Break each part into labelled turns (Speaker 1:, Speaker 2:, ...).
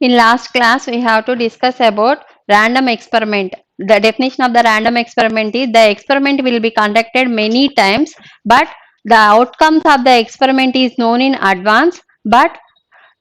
Speaker 1: In last class, we have to discuss about random experiment. The definition of the random experiment is the experiment will be conducted many times, but the outcomes of the experiment is known in advance, but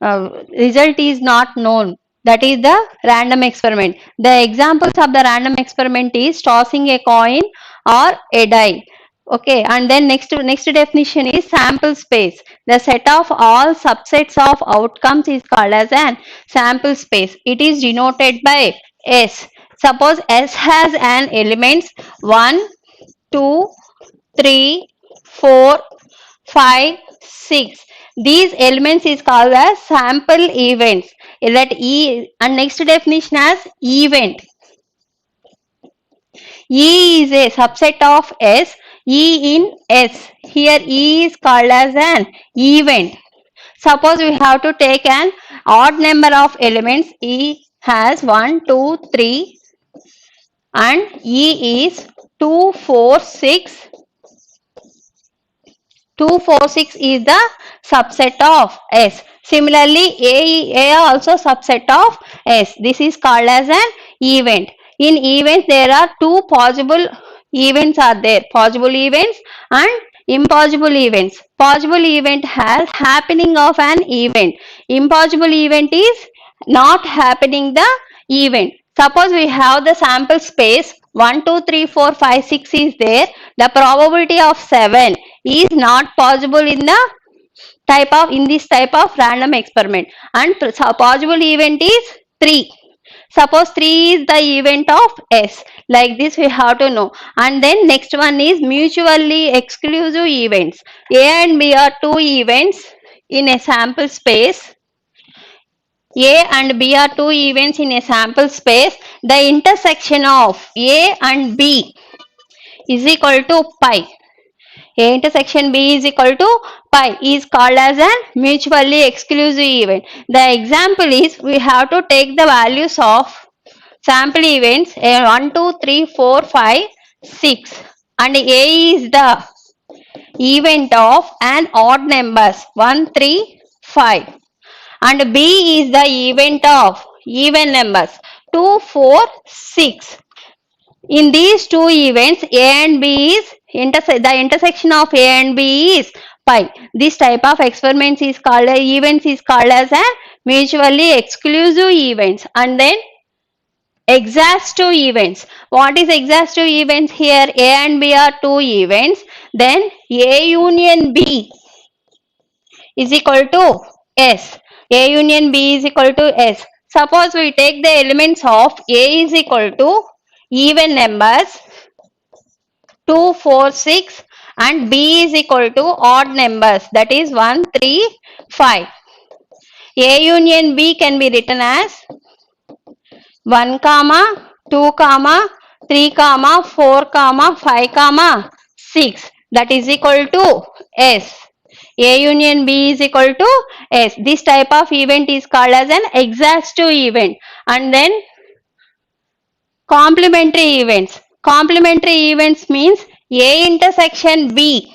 Speaker 1: result is not known. That is the random experiment. The examples of the random experiment is tossing a coin or a die. Okay, and then next definition is sample space. The set of all subsets of outcomes is called as an sample space. It is denoted by S. Suppose S has an elements 1, 2, 3, 4, 5, 6. These elements is called as sample events. That E and next definition as event. E is a subset of S. E in S. Here E is called as an event. Suppose we have to take an odd number of elements. E has 1, 2, 3 and E is 2, 4, 6. 246 is the subset of S. Similarly, A also subset of S. This is called as an event. In events, there are two possible events are there. Possible events and impossible events. Possible event has happening of an event. Impossible event is not happening the event. Suppose we have the sample space 1, 2, 3, 4, 5, 6 is there. The probability of 7 is not possible in the this type of random experiment, and possible event is 3. Suppose 3 is the event of S. Like this we have to know. And then next one is mutually exclusive events. A and B are two events in a sample space. A and B are two events in a sample space. The intersection of A and B is equal to pi. A intersection B is equal to pi is called as an mutually exclusive event. The example is we have to take the values of sample events 1, 2, 3, 4, 5, 6 and A is the event of an odd numbers 1, 3, 5 and B is the event of even numbers 2, 4, 6. In these two events, A and B is the intersection of A and B is pi. This type of experiments is called events is called as a mutually exclusive events. And then exhaustive events. What is exhaustive events here? A and B are two events. Then A union B is equal to S. A union B is equal to S. Suppose we take the elements of A is equal to even numbers 2, 4, 6 and B is equal to odd numbers, that is 1, 3, 5. A union B can be written as 1, 2, 3, 4, 5, 6, that is equal to S. A union B is equal to S. This type of event is called as an exhaustive event. And then complementary events. Complementary events means A intersection B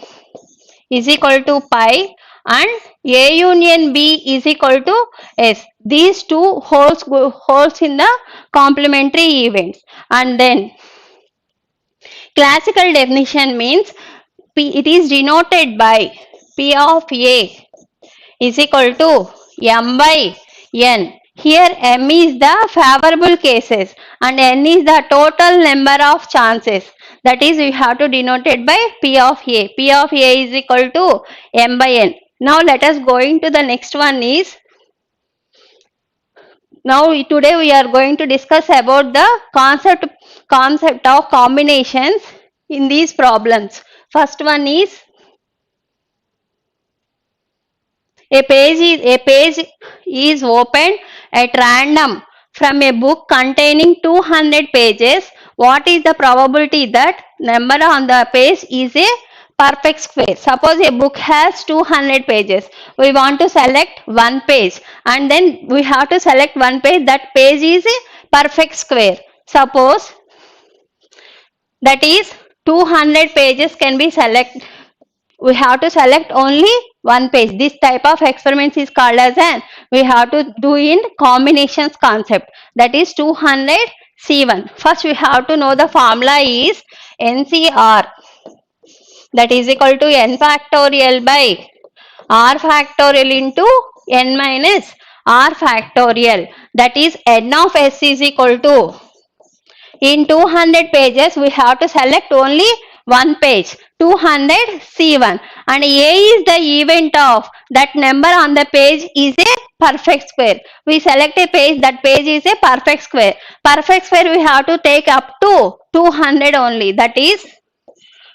Speaker 1: is equal to pi and A union B is equal to S. These two holds in the complementary events. And then classical definition means it is denoted by P of A is equal to M by N. Here M is the favorable cases and N is the total number of chances. That is, we have to denote it by P of A. P of A is equal to M by N. Now let us go into the next one is, now today we are going to discuss about the concept of combinations in these problems. First one is a page is opened at random from a book containing 200 pages. What is the probability that number on the page is a perfect square? Suppose a book has 200 pages. We want to select one page and then we have to select one page. That page is a perfect square. Suppose that is 200 pages can be selected. We have to select only one page. This type of experiments is called as an, we have to do in combinations concept, that is 200 C1. First we have to know the formula is NCR, that is equal to n factorial by r factorial into n minus r factorial, that is n of s is equal to, in 200 pages we have to select only one page, 200 C1, and A is the event of that number on the page is a perfect square. We select a page, that page is a perfect square. Perfect square we have to take up to 200 only, that is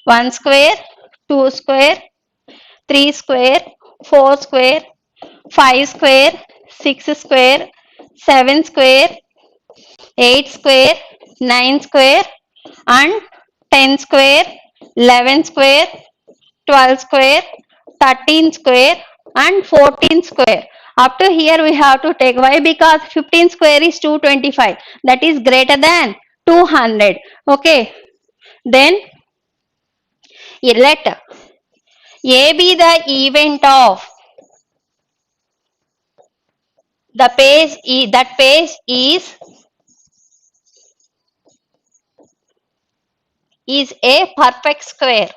Speaker 1: 1 square, 2 square, 3 square, 4 square, 5 square, 6 square, 7 square, 8 square, 9 square, and 10 square, 11 square, 12 square, 13 square, and 14 square. Up to here we have to take. Why? Because 15 square is 225. That is greater than 200. Okay. Then let A be the event of the page. That page is a perfect square.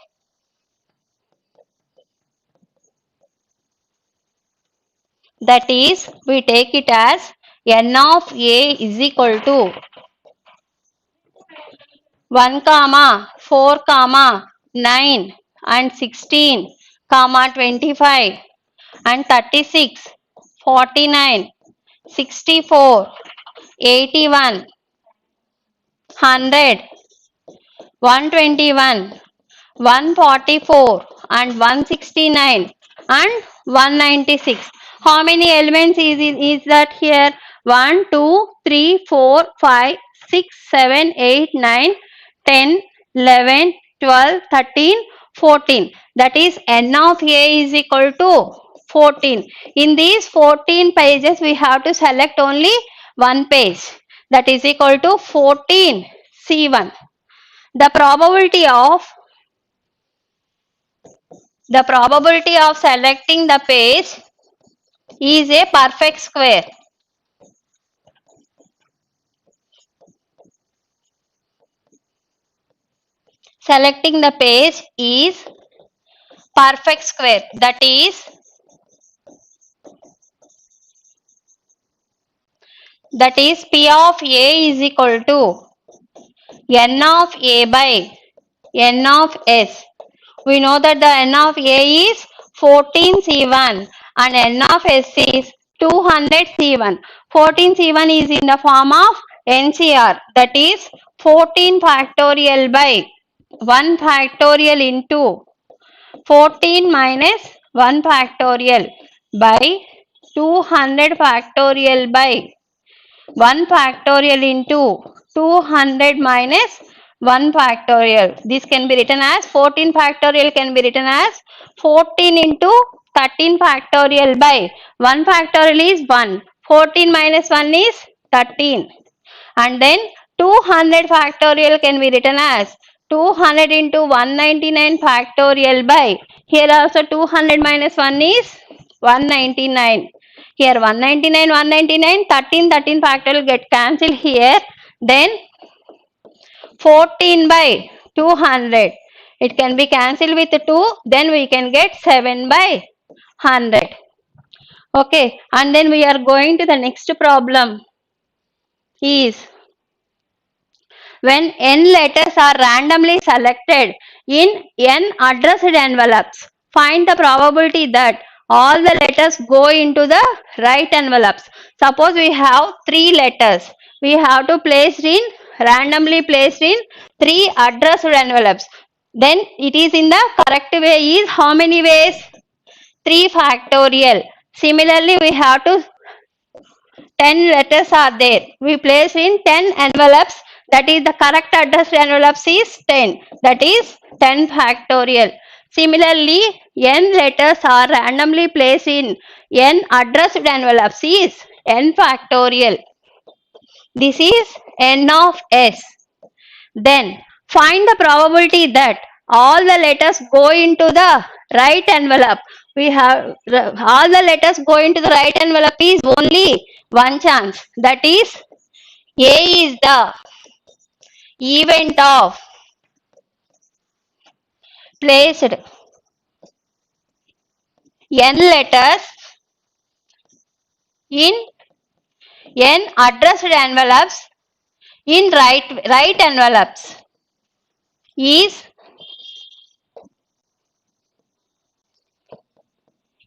Speaker 1: That is, we take it as n of A is equal to 1 comma 4 comma 9 and 16 comma 25 and 36, 49, 64, 81, 100, 121, 144 and 169 and 196. How many elements is that here? 1, 2, 3, 4, 5, 6, 7, 8, 9, 10, 11, 12, 13, 14. That is n of A is equal to 14. In these 14 pages, we have to select only one page. That is equal to 14 C1. The probability of selecting the page is a perfect square. Selecting the page is perfect square. That is P of A is equal to n of A by n of S. We know that the n of A is 14 C1 and n of S is 200 C1. 14 C1 is in the form of NCR, that is 14 factorial by 1 factorial into 14 minus 1 factorial by 200 factorial by 1 factorial into 200 minus 1 factorial. This can be written as 14 factorial can be written as 14 into 13 factorial by 1 factorial is 1. 14 minus 1 is 13. And then 200 factorial can be written as 200 into 199 factorial by, here also 200 minus 1 is 199. Here 199, 199, 13 factorial get cancelled here. Then 14 by 200. It can be cancelled with 2. Then we can get 7 by 100. Okay. And then we are going to the next problem. Is when n letters are randomly selected in n addressed envelopes, find the probability that all the letters go into the right envelopes. Suppose we have 3 letters. We have to randomly placed in 3 addressed envelopes. Then it is in the correct way is how many ways? 3 factorial. Similarly, we have to 10 letters are there. We place in 10 envelopes. That is the correct address envelopes is 10. That is 10 factorial. Similarly, n letters are randomly placed in n addressed envelopes is n factorial. This is n of s. Then find the probability that all the letters go into the right envelope. We have all the letters go into the right envelope is only one chance. That is A is the event of placed n letters in n addressed envelopes in right envelopes is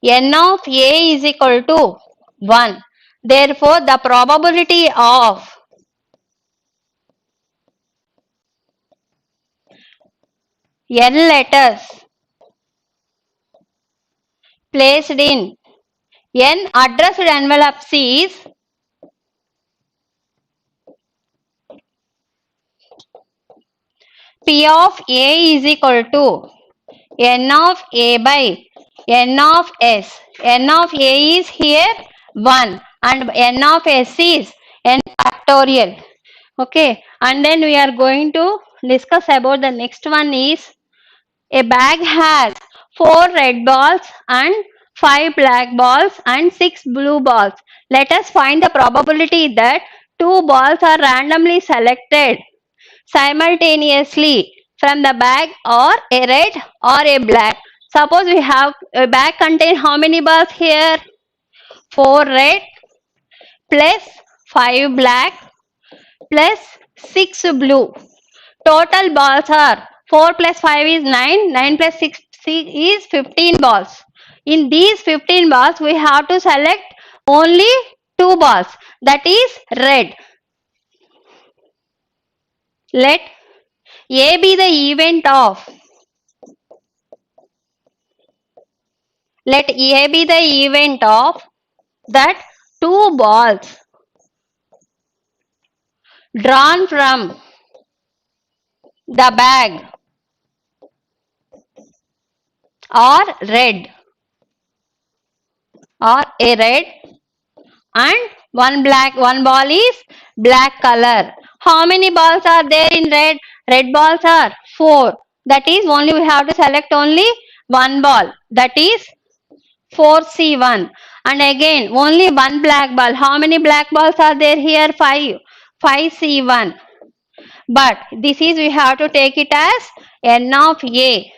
Speaker 1: n of A is equal to 1. Therefore, the probability of n letters placed in n addressed envelopes is P of A is equal to n of A by n of S. N of A is here 1 and n of S is n factorial. Okay, and then we are going to discuss about the next one is a bag has 4 red balls and 5 black balls and 6 blue balls. Let us find the probability that 2 balls are randomly selected simultaneously from the bag or a red or a black. Suppose we have a bag contain how many balls here? 4 red plus 5 black plus 6 blue. Total balls are 4 plus 5 is 9, 9 plus 6 is 15 balls. In these 15 balls, we have to select only 2 balls, that is red. Let A be the event of, let A be the event of that 2 balls drawn from the bag are red, or a red, and one ball is black color. How many balls are there in red? Red balls are 4. That is only we have to select only one ball, that is 4C1. And again only one black ball. How many black balls are there here? 5. 5C1. But this is we have to take it as n of A.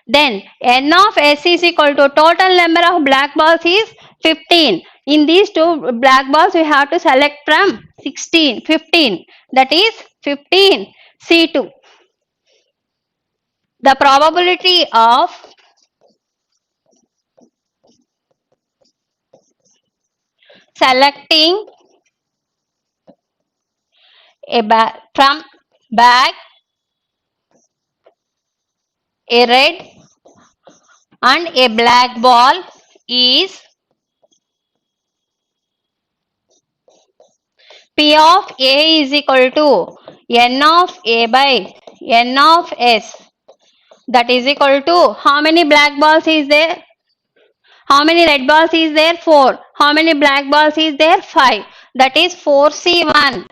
Speaker 1: Then n of S is equal to total number of black balls is 15. In these two black balls we have to select from 15. That is 15 C2. The probability of selecting a bag from bag a red and a black ball is P of A is equal to n of A by n of S. That is equal to how many black balls is there? How many red balls is there? 4. How many black balls is there? 5. That is 4C1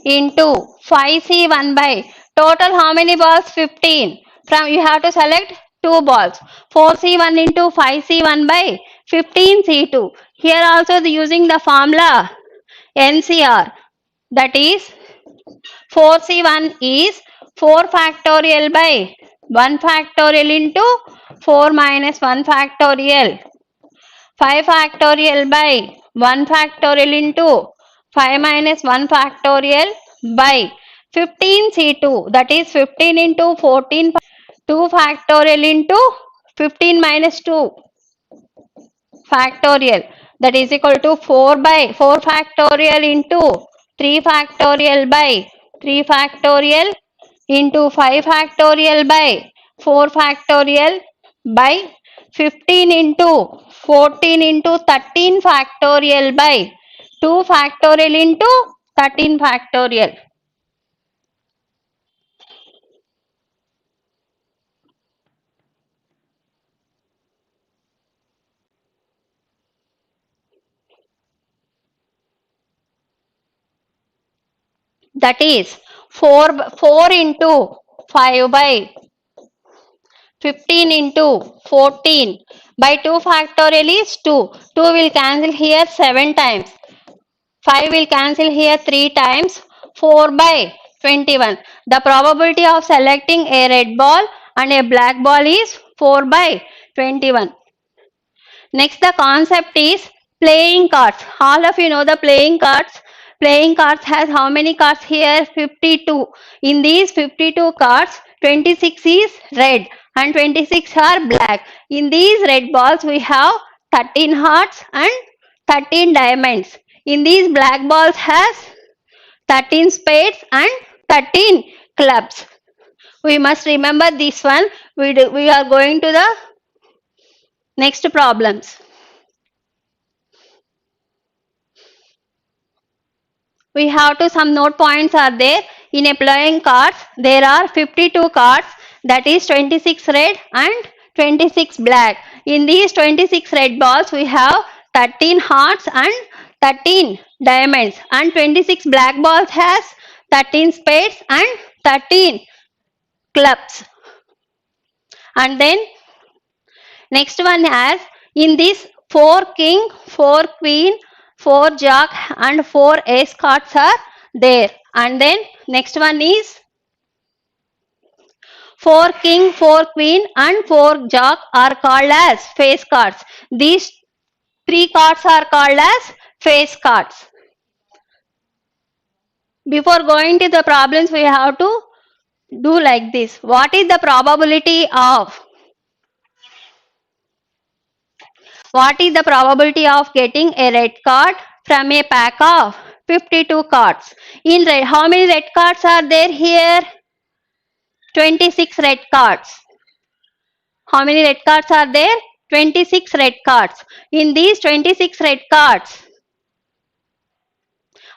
Speaker 1: into 5C1 by total how many balls? 15. From you have to select 2 balls. 4C1 into 5C1 by 15C2. Here also using the formula NCR, that is 4C1 is 4 factorial by 1 factorial into 4 minus 1 factorial. 5 factorial by 1 factorial into 5 minus 1 factorial by 15C2, that is 15 into 14, 2 factorial into 15 minus 2 factorial, that is equal to 4 by 4 factorial into 3 factorial by 3 factorial into 5 factorial by 4 factorial by 15 into 14 into 13 factorial by 2 factorial into 13 factorial. That is 4 into 5 by 15 into 14 by 2 factorial is 2. 2 will cancel here 7 times. 5 will cancel here 3 times. 4 by 21. The probability of selecting a red ball and a black ball is 4 by 21. Next, the concept is playing cards. All of you know the playing cards. Playing cards has how many cards here? 52. In these 52 cards, 26 is red and 26 are black. In these red balls, we have 13 hearts and 13 diamonds. In these black balls has 13 spades and 13 clubs. We must remember this one. We are going to the next problems. We have to some note points are there. In a playing cards, there are 52 cards, that is 26 red and 26 black. In these 26 red balls, we have 13 hearts and 13 diamonds, and 26 black balls has 13 spades and 13 clubs. And then next one has, in this 4 king, 4 queen, 4 jack and 4 ace cards are there. And then next one is 4 king, 4 queen and 4 jack are called as face cards. These 3 cards are called as face cards. Before going to the problems, we have to do like this. What is the probability of getting a red card from a pack of 52 cards? In red, how many red cards are there here? 26 red cards. How many red cards are there? 26 red cards. In these 26 red cards,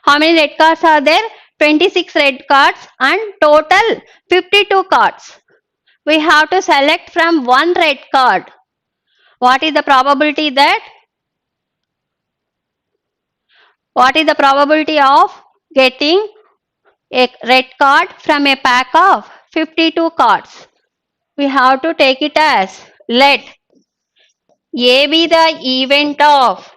Speaker 1: how many red cards are there? 26 red cards and total 52 cards. We have to select from one red card. What is the probability that? What is the probability of getting a red card from a pack of 52 cards? We have to take it as, let A be the event of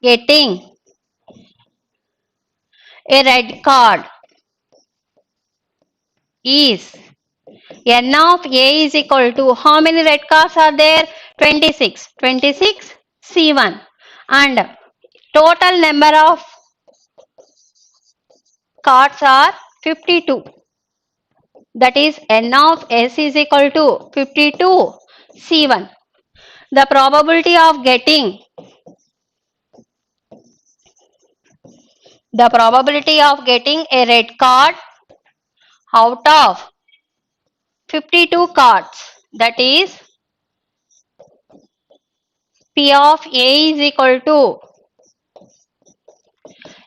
Speaker 1: getting a red card is N of A is equal to, how many red cards are there? 26. 26 C1, and total number of cards are 52. That is N of S is equal to 52 C1. The probability of getting a red card out of 52 cards, that is P of A is equal to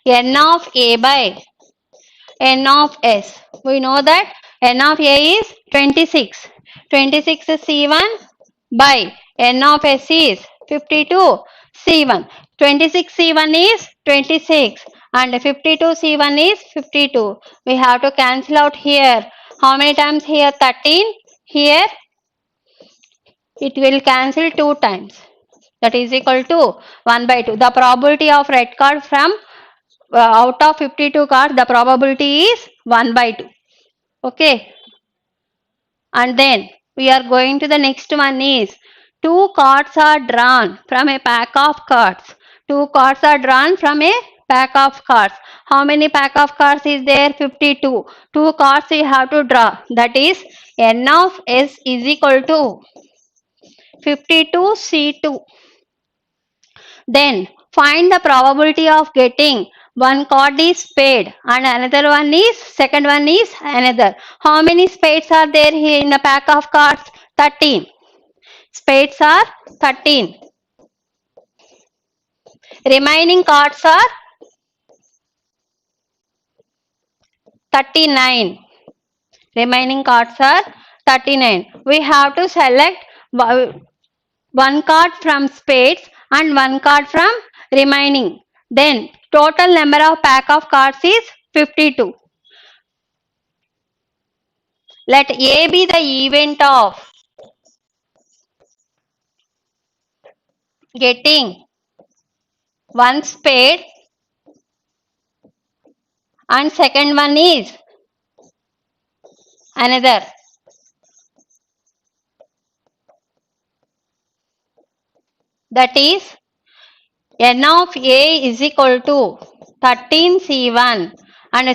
Speaker 1: N of A by N of S. We know that N of A is 26. 26 is C1 by N of S is 52 C1. 26 C1 is 26 and 52 C1 is 52. We have to cancel out here. How many times here? 13. Here it will cancel 2 times. That is equal to 1 by 2. The probability of red card from out of 52 cards, the probability is 1 by 2. Okay. And then we are going to the next one is, 2 cards are drawn from a pack of cards. 2 cards are drawn from a pack of cards. How many pack of cards is there? 52. 2 cards we have to draw. That is N of S is equal to 52 C2. Then find the probability of getting one card is spade and another one is, second one is another. How many spades are there here in the pack of cards? 13. Spades are 13. Remaining cards are 39. Remaining cards are 39. We have to select one card from spades and one card from remaining. Then total number of pack of cards is 52. Let A be the event of getting one spade and second one is another. That is n of A is equal to 13C1 and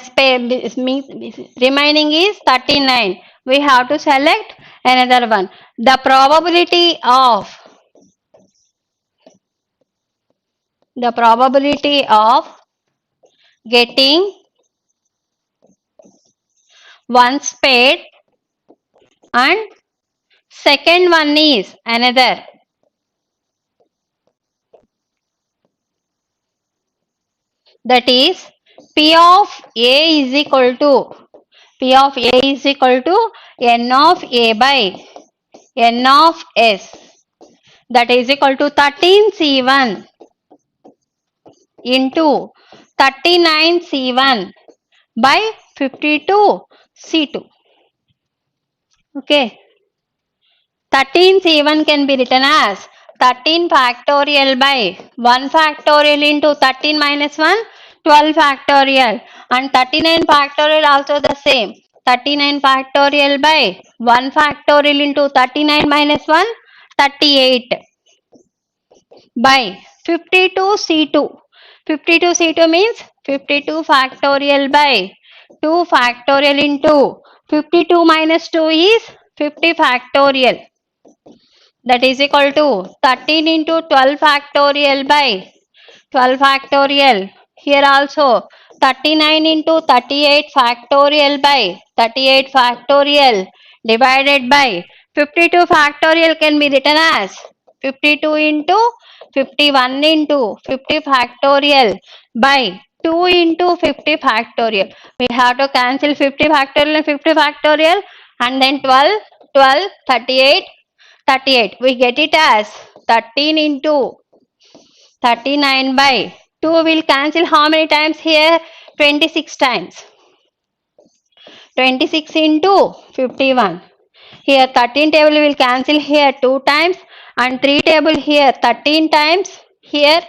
Speaker 1: remaining is 39. We have to select another one. The probability of getting one spade and second one is another. That is P of A is equal to n of A by n of S, that is equal to 13C1 into 39C1 by 52C2. Okay. 13C1 can be written as 13 factorial by 1 factorial into 13 minus 1, 12 factorial, and 39 factorial also the same. 39 factorial by 1 factorial into 39 minus 1, 38 by 52C2. 52C2 means 52 factorial by 2 factorial into 52 minus 2 is 50 factorial, that is equal to 13 into 12 factorial by 12 factorial. Here also 39 into 38 factorial by 38 factorial divided by 52 factorial can be written as 52 into 51 into 50 factorial by 2 into 50 factorial. We have to cancel 50 factorial and 50 factorial, and then 12, 12, 38, 38. We get it as 13 into 39 by 2 will cancel how many times here? 26 times. 26 into 51. Here 13 table will cancel here 2 times, and 3 table here 13 times, here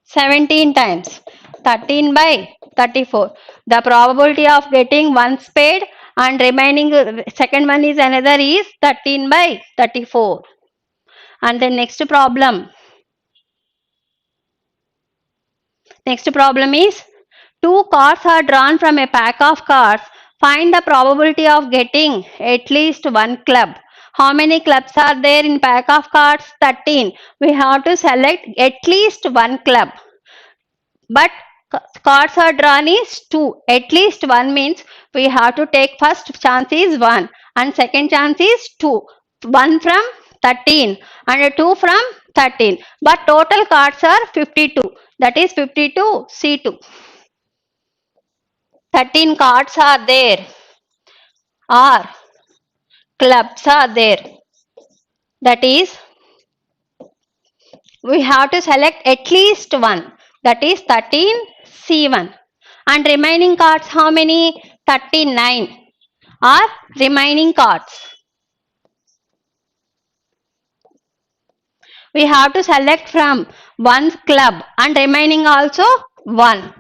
Speaker 1: 17 times. 13 by 34. The probability of getting one spade and remaining second one is another is 13 by 34. And the next problem is two cards are drawn from a pack of cards. Find the probability of getting at least one club. How many clubs are there in pack of cards? 13. We have to select at least one club. But cards are drawn is 2. At least one means we have to take first chance is 1 and second chance is 2. 1 from 13 and 2 from 13. But total cards are 52. That is 52 C2. 13 cards are there or clubs are there. That is we have to select at least one. That is 13 C1. And remaining cards how many? 39 are remaining cards. We have to select from one club and remaining also one.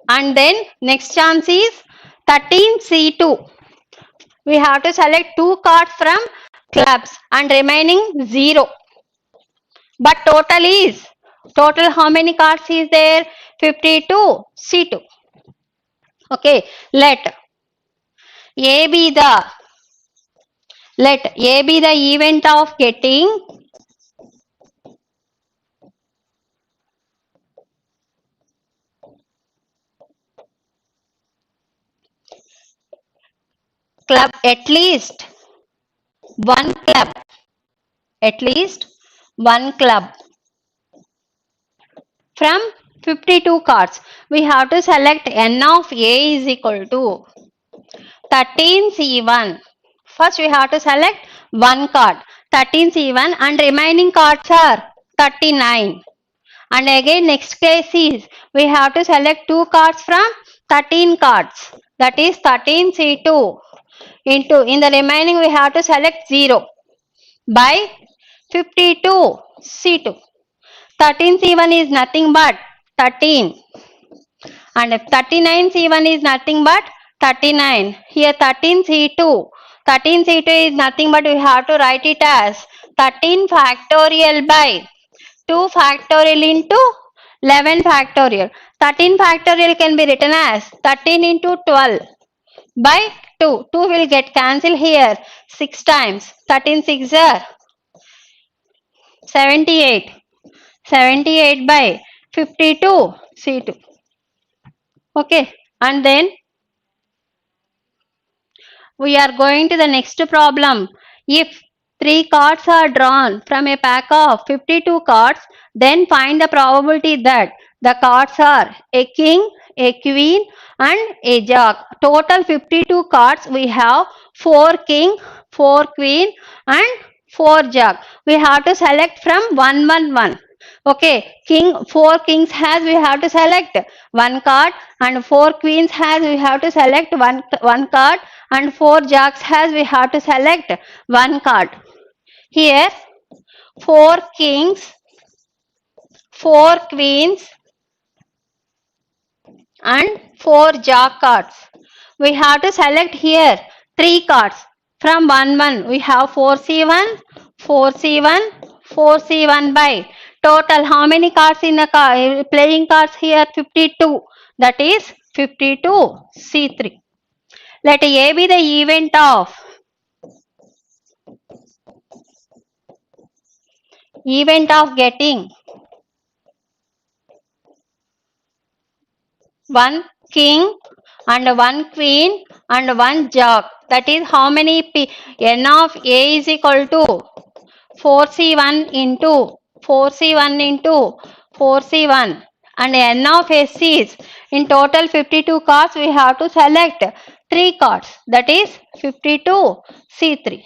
Speaker 1: And then next chance is 13C2. We have to select two cards from clubs and remaining 0. But total how many cards is there? 52 C2. Okay, let A be the event of getting club at least one club from 52 cards. We have to select n of A is equal to 13C1. First we have to select one card 13C1 and remaining cards are 39. And again next case is we have to select two cards from 13 cards, that is 13C2 into, in the remaining we have to select 0 by 52 C2. 13 C1 is nothing but 13, and 39 C1 is nothing but 39. Here 13 C2. 13 C2 is nothing but we have to write it as 13 factorial by 2 factorial into 11 factorial. 13 factorial can be written as 13 into 12 by 2. 2 will get cancelled here 6 times. 13 6 are 78. 78 by 52 C2. Okay, and then we are going to the next problem. If 3 cards are drawn from a pack of 52 cards, then find the probability that the cards are a king, a queen and a jack. Total 52 cards we have 4 king, 4 queen and 4 jack. We have to select from 1 1 1. Okay, king, 4 kings has we have to select one card, and 4 queens has we have to select one card, and 4 jacks has we have to select one card. Here 4 kings, 4 queens and 4 jack cards. We have to select here 3 cards from 1 1. We have 4C1, 4C1, 4C1 by total how many cards in the playing cards here? 52. That is 52 C3. Let A be the event of getting one king and one queen and one jack. That is how many n of A is equal to 4C1 into 4C1 into 4C1, and n of S is in total 52 cards we have to select 3 cards, that is 52 C3.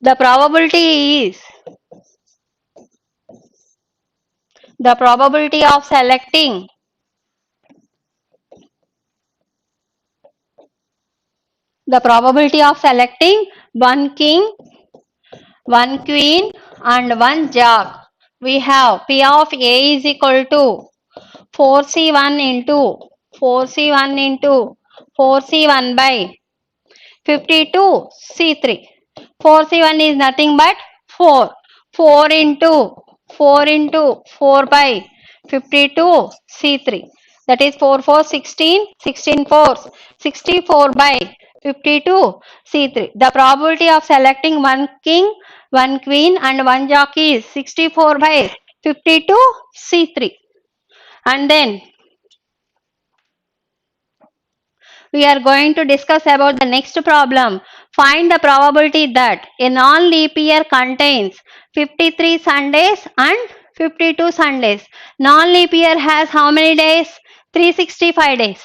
Speaker 1: The probability is the probability of selecting one king, one queen and one jack. We have P of A is equal to 4C1 into 4C1 into 4C1 by 52 C3. 4C1 is nothing but 4. 4 into 4 by 52 C3. That is 4 4 16, 16 4s, 64 by 52 C3. The probability of selecting one king, one queen and one jack is 64 by 52 C3. And then we are going to discuss about the next problem. Find the probability that a non-leap year contains 53 Sundays and 52 Sundays. Non-leap year has how many days? 365 days.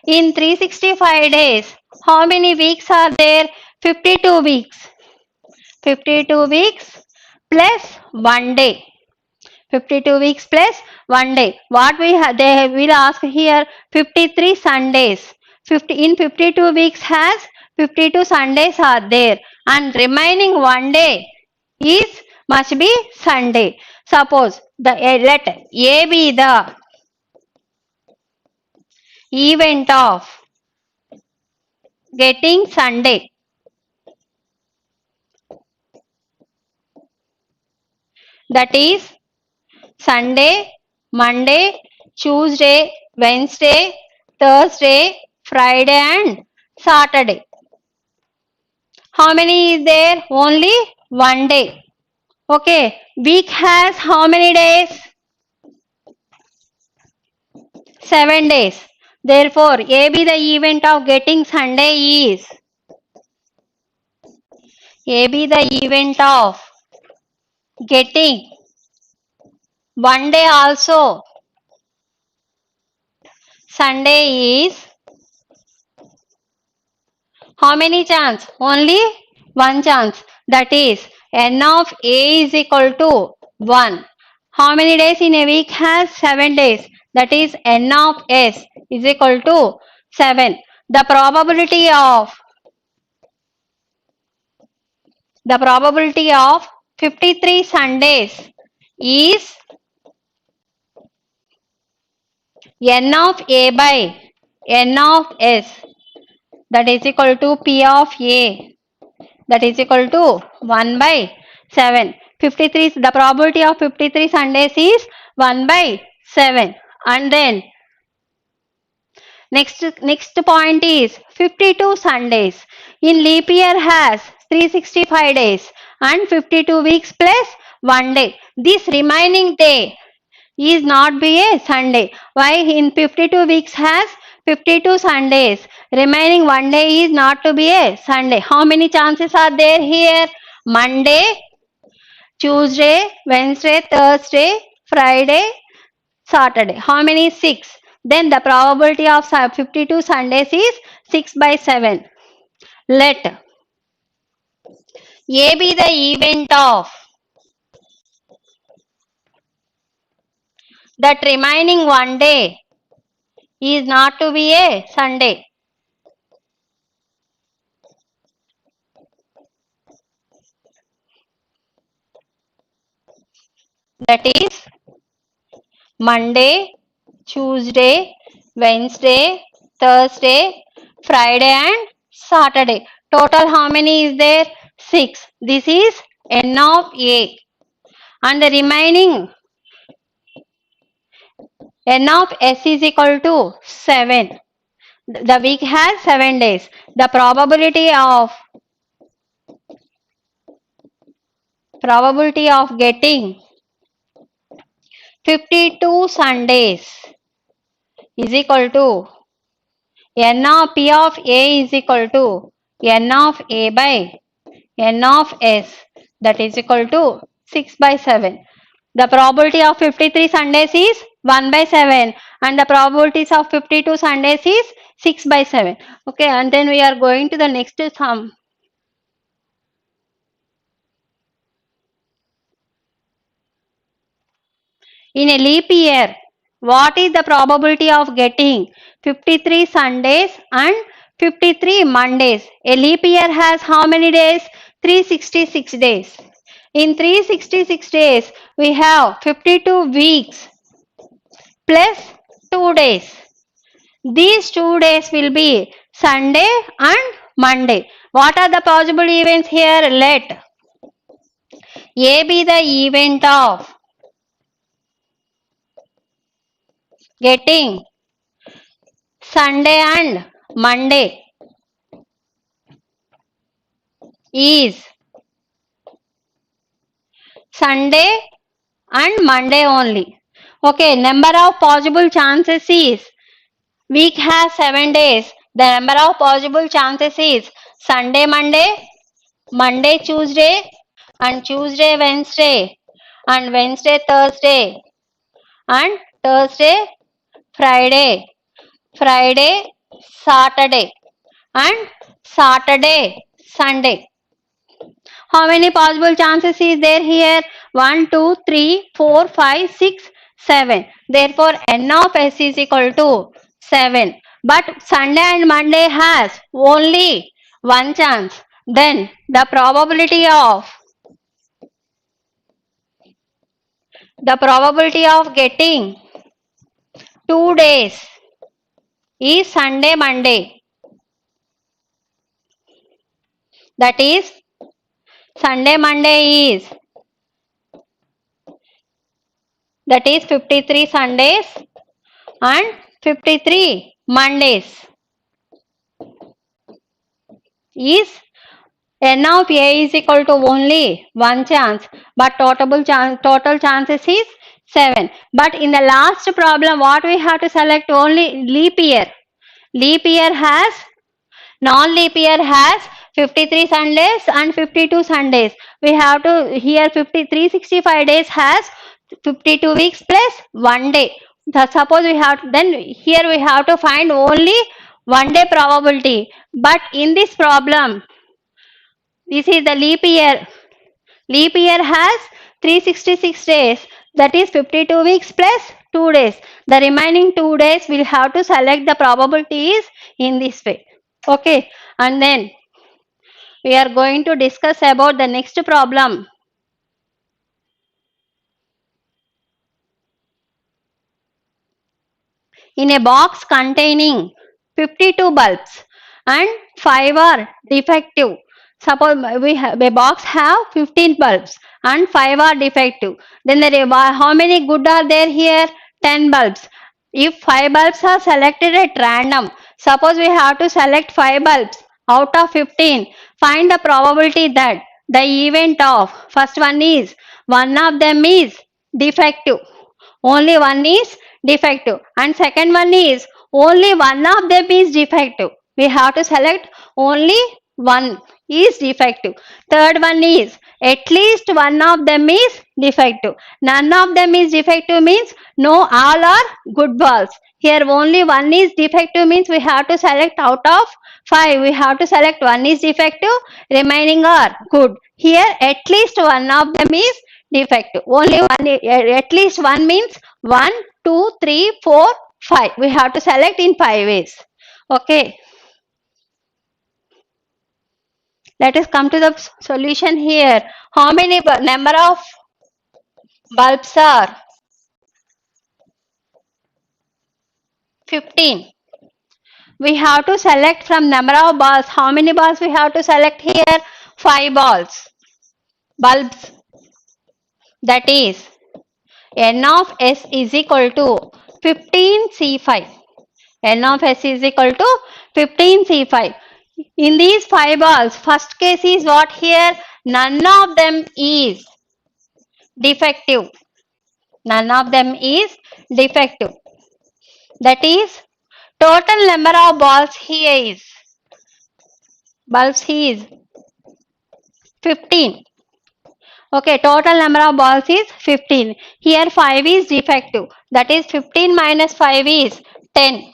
Speaker 1: In 365 days, how many weeks are there? 52 weeks. 52 weeks plus 1 day. 52 weeks plus 1 day. What we have, they will ask here 53 Sundays. In 52 weeks has 52 Sundays are there, and remaining 1 day is must be Sunday. Suppose let A be the event of getting Sunday. That is Sunday, Monday, Tuesday, Wednesday, Thursday, Friday and Saturday. How many is there? Only 1 day. Okay. Week has how many days? 7 days. Therefore, A be the event of getting Sunday is A be the event of getting 1 day also. Sunday is how many chance? Only 1 chance. That is n of A is equal to 1. How many days in a week has? 7 days. That is n of S is equal to 7. The probability of 53 Sundays is n of a by n of s, that is equal to p of a, that is equal to 1 by 7. 53, the probability of 53 Sundays is 1 by 7. And then next point is 52 Sundays. In leap year has 365 days and 52 weeks plus 1 day. This remaining day is not be a Sunday. Why? In 52 weeks has 52 Sundays. Remaining 1 day is not to be a Sunday. How many chances are there here? Monday, Tuesday, Wednesday, Thursday, Friday, Saturday. How many? 6. Then the probability of 52 Sundays is 6 by 7. Let A be the event of that remaining 1 day is not to be a Sunday. That is Monday, Tuesday, Wednesday, Thursday, Friday and Saturday. Total how many is there? 6. This is n of a. And the remaining n of s is equal to 7. The week has 7 days. The probability of getting 52 Sundays is equal to n of p of a is equal to n of a by n of s, that is equal to 6 by 7. The probability of 53 Sundays is 1 by 7 and the probabilities of 52 Sundays is 6 by 7. Okay, and then we are going to the next sum. In a leap year, what is the probability of getting 53 Sundays and 53 Mondays? A leap year has how many days? 366 days. In 366 days, we have 52 weeks plus 2 days. These 2 days will be Sunday and Monday. What are the possible events here? Let A be the event of getting Sunday and Monday is Sunday and Monday only. Okay, number of possible chances is week has 7 days. The number of possible chances is Sunday, Monday, Monday, Tuesday, and Tuesday, Wednesday, and Wednesday, Thursday, and Thursday, Friday, Friday, Saturday, and Saturday, Sunday. How many possible chances is there here? 1, 2, 3, 4, 5, 6, 7. Therefore, n of s is equal to 7. But Sunday and Monday has only one chance. Then the probability of getting 2 days is Sunday, Monday. That is Sunday, Monday is 53 Sundays and 53 Mondays is n of a is equal to only one chance, but total chances is 7. But in the last problem, what we have to select? Only leap year. Non-leap year has 53 Sundays and 52 Sundays. We have to here 365 days has 52 weeks plus 1 day. Suppose we have then here we have to find only 1 day probability. But in this problem, this is the leap year. Leap year has 366 days, that is 52 weeks plus 2 days. The remaining 2 days we'll have to select the probabilities in this way. Okay, and then we are going to discuss about the next problem. In a box containing 52 bulbs and 5 are defective. Suppose we have a box have 15 bulbs and 5 are defective. Then how many good are there here? 10 bulbs. If 5 bulbs are selected at random, suppose we have to select 5 bulbs out of 15, find the probability that the event of first one is one of them is defective, only one is defective, and second one is only one of them is defective. We have to select only one is defective. Third one is at least one of them is defective. None of them is defective means no, all are good balls. Here only one is defective means we have to select out of 5. We have to select one is defective, remaining are good. Here at least one of them is defective. Only one, at least one means 1, 2, 3, 4, 5. We have to select in 5 ways. Okay. Let us come to the solution here. How many number of bulbs are 15? We have to select from number of balls. How many balls we have to select here? 5 balls. Bulbs. That is n of s is equal to 15c5. N of s is equal to 15c5. In these 5 balls, first case is what here? None of them is defective. None of them is defective. That is total number of balls here is bulbs is 15. Okay, total number of balls is 15. Here 5 is defective. That is 15 minus 5 is 10.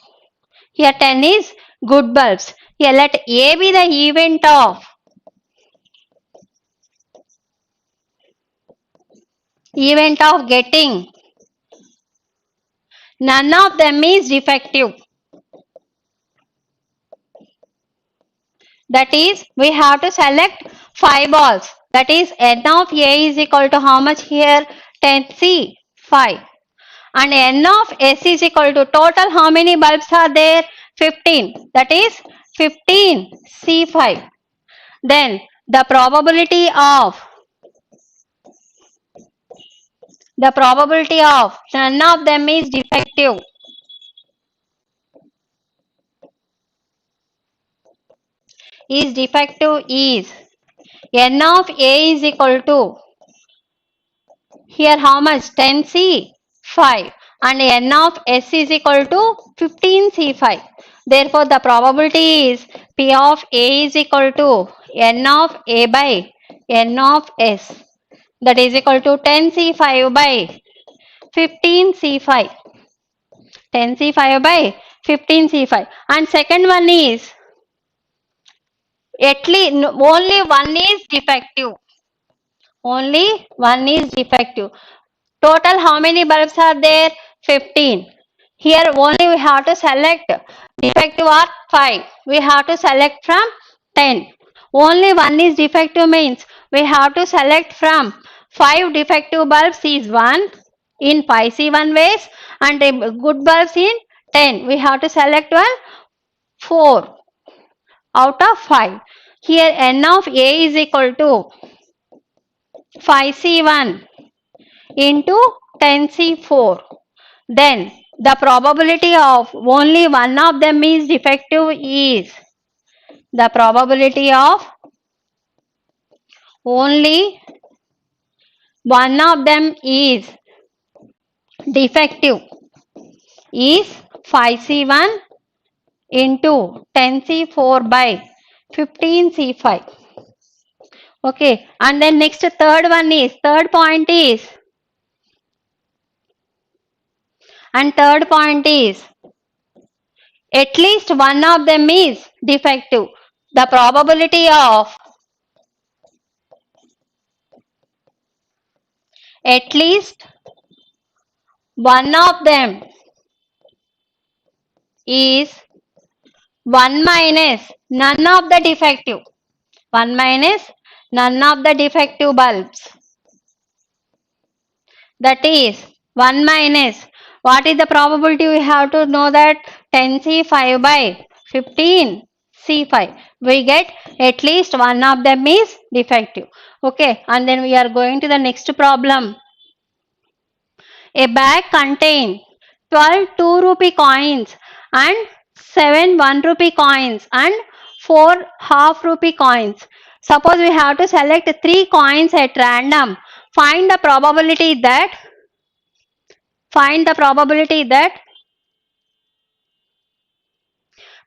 Speaker 1: Here 10 is good bulbs. Here let A be the event of getting none of them is defective. That is we have to select 5 balls. That is n of A is equal to how much here? 10c 5. And n of S is equal to total how many bulbs are there? 15. That is 15c5. Then the probability of none of them is defective is n of A is equal to here how much? 10c 5, and n of S is equal to 15c5. Therefore the probability is P of A is equal to n of A by n of S, that is equal to 10c5 by 15c5. 10c5 by 15c5. And second one is at least only one is defective. Only one is defective. Total how many bulbs are there? 15. Here only we have to select defective are 5. We have to select from 10. Only one is defective means we have to select from 5 defective bulbs is 1 in 5C1 ways, and good bulbs in 10. We have to select one 4 out of 5. Here n of A is equal to 5C1 into 10C4. Then the probability of only one of them is defective is the probability of only one of them is defective is 5C1 into 10C4 by 15C5. Okay, and then next third point is at least one of them is defective. The probability of at least one of them is 1 minus none of the defective. 1 minus none of the defective bulbs. That is 1 minus. What is the probability? We have to know that 10C5 by 15C5. We get at least one of them is defective. Okay, and then we are going to the next problem. A bag contains 12 2 rupee coins and 7 1 rupee coins and 4 half-rupee coins. Suppose we have to select 3 coins at random. Find the probability that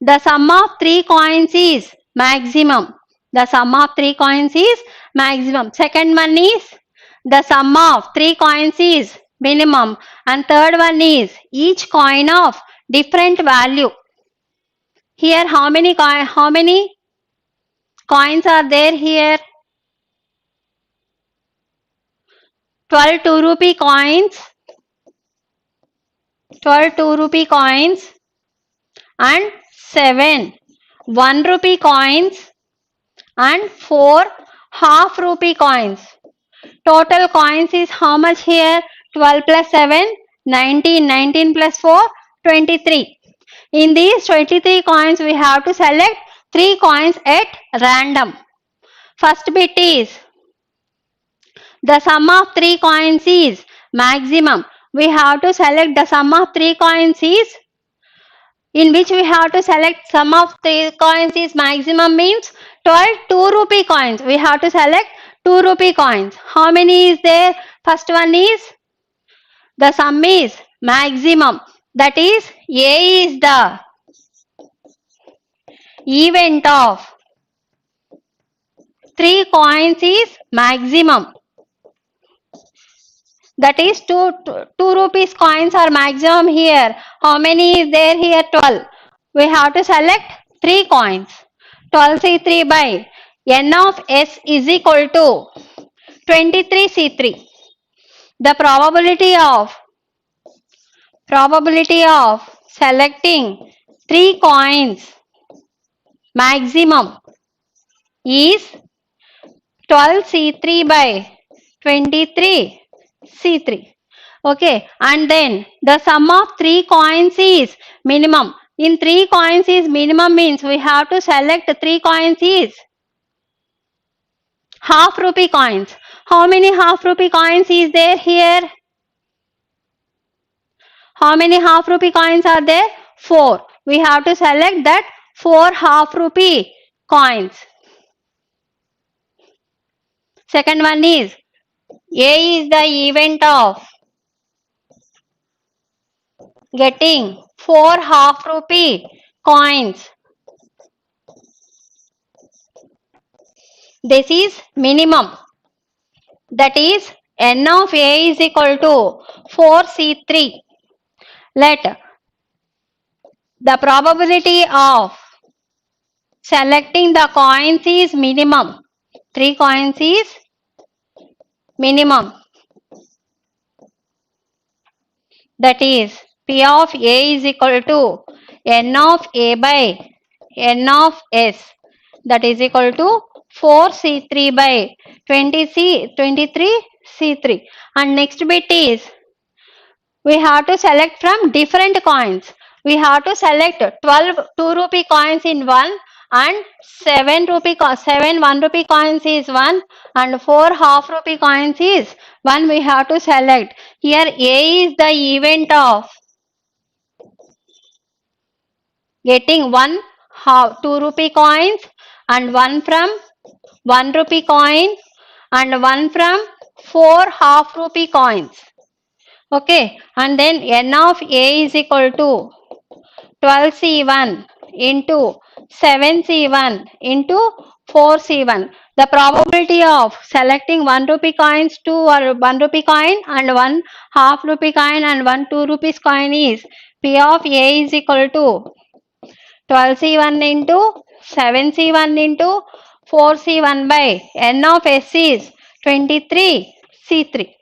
Speaker 1: the sum of 3 coins is maximum. The sum of 3 coins is maximum. Second one is the sum of 3 coins is minimum. And third one is each coin of different value. Here how many coins are there here? 12 2 rupee coins. 12 2 rupee coins and 7 1 rupee coins and 4 half-rupee coins. Total coins is how much here? 12 plus 7, 19. 19 plus 4, 23. In these 23 coins, we have to select 3 coins at random. First bit is the sum of 3 coins is maximum. We have to select the sum of 3 coins is, in which we have to select sum of 3 coins is maximum means 12 2 rupee coins. We have to select 2 rupee coins. How many is there? First one is the sum is maximum. That is A is the event of 3 coins is maximum. That is 2 rupees coins are maximum here. How many is there here? 12. We have to select 3 coins. 12C3 by n of s is equal to 23C3. The probability of selecting 3 coins maximum is 12C3 by 23C3. Okay, and then the sum of 3 coins is minimum. In 3 coins is minimum means we have to select 3 coins is half-rupee coins. How many half-rupee coins is there here? How many half-rupee coins are there? 4. We have to select that 4 half-rupee coins. Second one is A is the event of getting 4 half-rupee coins. This is minimum. That is n of A is equal to 4C3. Let the probability of selecting the coins is minimum. 3 coins is minimum. That is P of A is equal to n of A by n of S. That is equal to 4C3 by 23C3. And next bit is we have to select from different coins. We have to select 12 2 rupee coins in one and 7 1 rupee coins is one and 4 half-rupee coins is one. We have to select. Here A is the event of getting 1 2 rupee coins and one from 1 rupee coin and one from 4 half-rupee coins. Okay, and then n of A is equal to 12C1 into 7C1 into 4C1. The probability of selecting 1 rupee coins, 2 or 1 rupee coin and 1 half-rupee coin and 1 2 rupees coin is P of A is equal to 12C1 into 7C1 into 4C1 by n of S is 23C3.